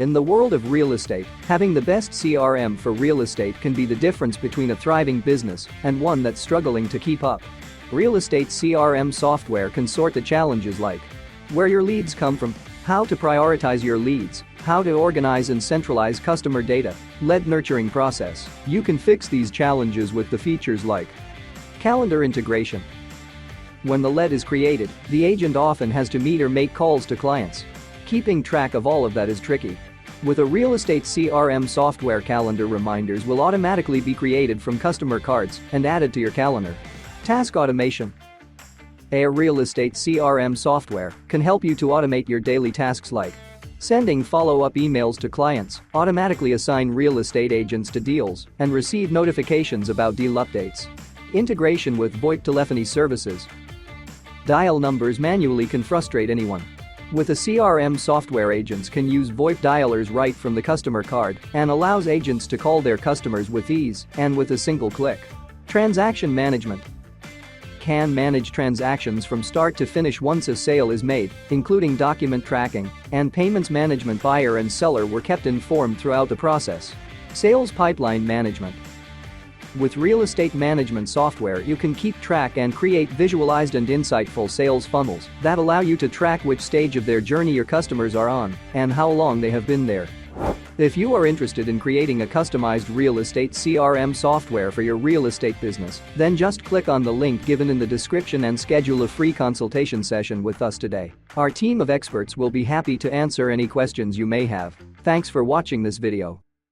In the world of real estate, having the best CRM for real estate can be the difference between a thriving business and one that's struggling to keep up. Real estate CRM software can sort the challenges like where your leads come from, how to prioritize your leads, how to organize and centralize customer data, lead nurturing process. You can fix these challenges with the features like calendar integration. When the lead is created, the agent often has to meet or make calls to clients. Keeping track of all of that is tricky. With a real estate CRM software, calendar reminders will automatically be created from customer cards and added to your calendar. Task automation. A real estate CRM software can help you to automate your daily tasks like sending follow-up emails to clients, automatically assign real estate agents to deals, and receive notifications about deal updates. Integration with VoIP telephony services. Dial numbers manually can frustrate anyone. With a CRM software, agents can use VoIP dialers right from the customer card and allows agents to call their customers with ease and with a single click. Transaction management. Can manage transactions from start to finish once a sale is made, including document tracking and payments management. Buyer and seller were kept informed throughout the process. Sales pipeline management. With real estate management software, you can keep track and create visualized and insightful sales funnels that allow you to track which stage of their journey your customers are on and how long they have been there. If you are interested in creating a customized real estate CRM software for your real estate business, then just click on the link given in the description and schedule a free consultation session with us today. Our team of experts will be happy to answer any questions you may have. Thanks for watching this video.